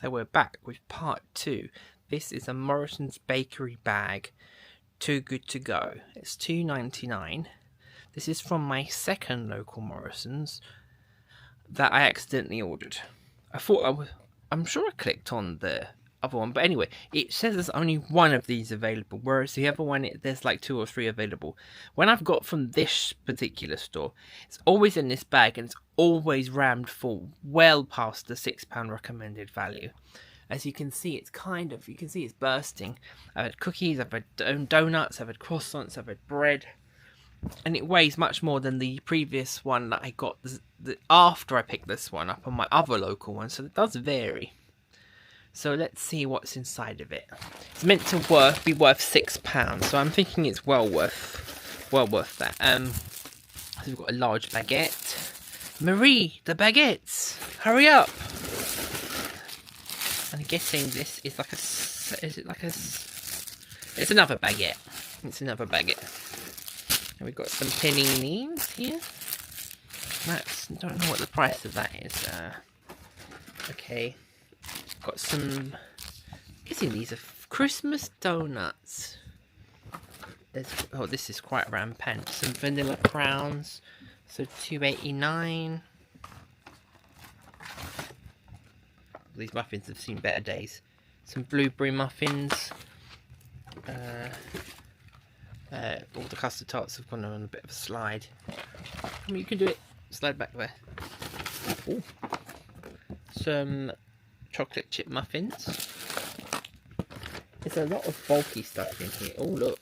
So we're back with part 2. This is a Morrisons bakery bag. Too good to go. It's $2.99. This is from my second local Morrisons that I accidentally ordered. I'm sure I clicked on the other one, but anyway, it says there's only one of these available, whereas the other one, there's like 2 or 3 available. When I've got from this particular store, it's always in this bag and it's always rammed full, well past the £6 recommended value. As you can see, it's bursting. I've had cookies, I've had donuts, I've had croissants, I've had bread, and it weighs much more than the previous one that I got after I picked this one up on my other local one, so it does vary. So let's see what's inside of it. It's meant to be worth £6, so I'm thinking it's well worth that. So we've got a large baguette. Marie, the baguettes, hurry up! I'm guessing this is like it's another baguette. It's another baguette. And we've got some paninis here. I don't know what the price of that is. Okay. Got some, I'm guessing these are Christmas donuts. This is quite rampant. Some vanilla crowns, so $2.89. These muffins have seen better days. Some blueberry muffins. All the custard tarts have gone on a bit of a slide. I mean, you can do it. Slide back there. Ooh. Some chocolate chip muffins. There's a lot of bulky stuff in here. Oh look,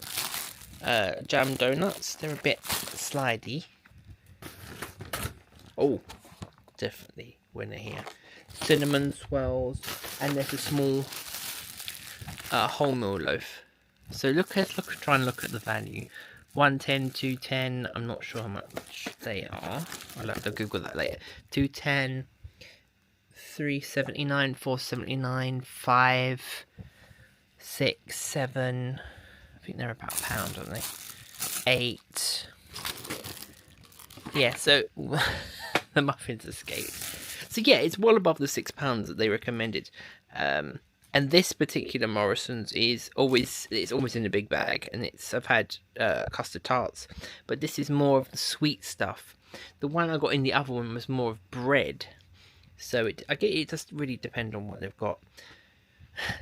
jam donuts. They're a bit slidey. Oh, definitely winner here. Cinnamon swirls, and there's a small wholemeal loaf. So try and look at the value. 110, 210. I'm not sure how much they are. I'll have to Google that later. 210. 3.79, 4.79, 5, 6, 7. I think they're about £1, aren't they? 8. Yeah, so the muffins escaped. So yeah, it's well above the £6 that they recommended. And this particular Morrisons it's always in a big bag, and I've had custard tarts, but this is more of the sweet stuff. The one I got in the other one was more of bread. So it does really depend on what they've got.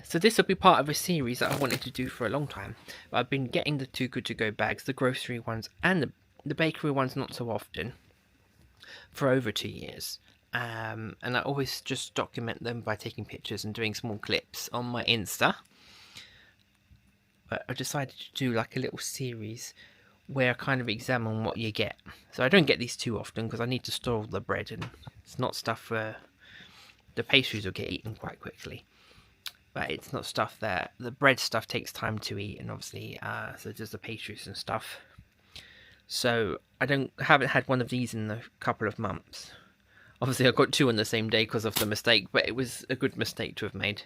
So this will be part of a series that I wanted to do for a long time. But I've been getting the Too Good To Go bags, the grocery ones and the bakery ones not so often, for over 2 years. And I always just document them by taking pictures and doing small clips on my Insta. But I decided to do like a little series where I kind of examine what you get. So I don't get these too often because I need to store all the bread, and it's not stuff where the pastries will get eaten quite quickly. But it's not stuff that the bread stuff takes time to eat, and obviously so does the pastries and stuff. So I haven't had one of these in a couple of months. Obviously I got 2 on the same day because of the mistake, but it was a good mistake to have made.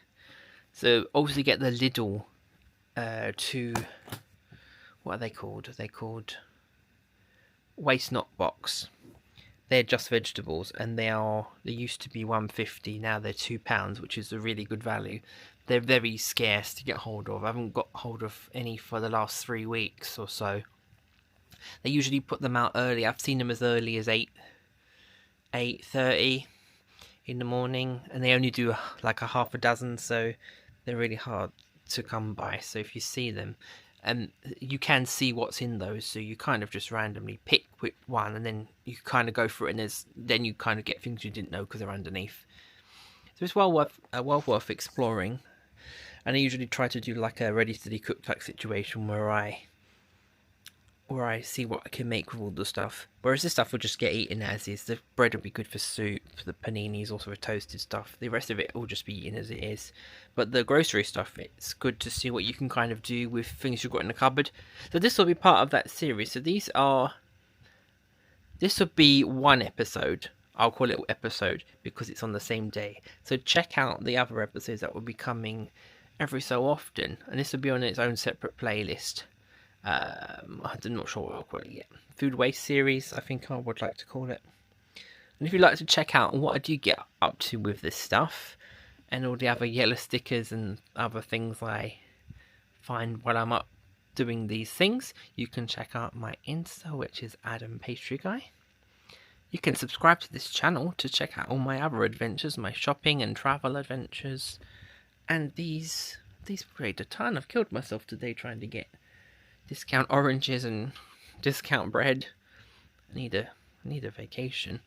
So obviously get the Lidl what are they called? They're called Waste Not Box. They're just vegetables, and they used to be £1.50, now they're £2, which is a really good value. They're very scarce to get hold of. I haven't got hold of any for the last 3 weeks or so. They usually put them out early. I've seen them as early as 8:30 in the morning, and they only do like a half a dozen, so they're really hard to come by. So if you see them, and you can see what's in those, so you kind of just randomly pick which one, and then you kind of go through it, and then you kind of get things you didn't know because they're underneath. So it's well worth exploring. And I usually try to do like a ready steady cook type situation where I see what I can make with all the stuff. Whereas this stuff will just get eaten as is. The bread will be good for soup, the paninis also for toasted stuff. The rest of it will just be eaten as it is. But the grocery stuff, it's good to see what you can kind of do with things you've got in the cupboard. So this will be part of that series. So this will be one episode. I'll call it episode because it's on the same day. So check out the other episodes that will be coming every so often. And this will be on its own separate playlist. I'm not sure what I'll call it yet. Food waste series, I think I would like to call it. And if you'd like to check out what I do get up to with this stuff, and all the other yellow stickers and other things I find while I'm up doing these things, you can check out my Insta, which is Adam Pastry Guy. You can subscribe to this channel to check out all my other adventures, my shopping and travel adventures. And these weighed a ton. I've killed myself today trying to get discount oranges and discount bread. I need a vacation.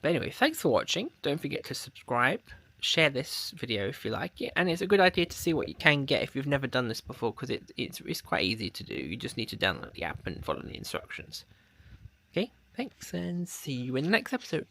But anyway, thanks for watching. Don't forget to subscribe. Share this video if you like it. And it's a good idea to see what you can get if you've never done this before, because it's quite easy to do. You just need to download the app and follow the instructions. Okay, thanks, and see you in the next episode.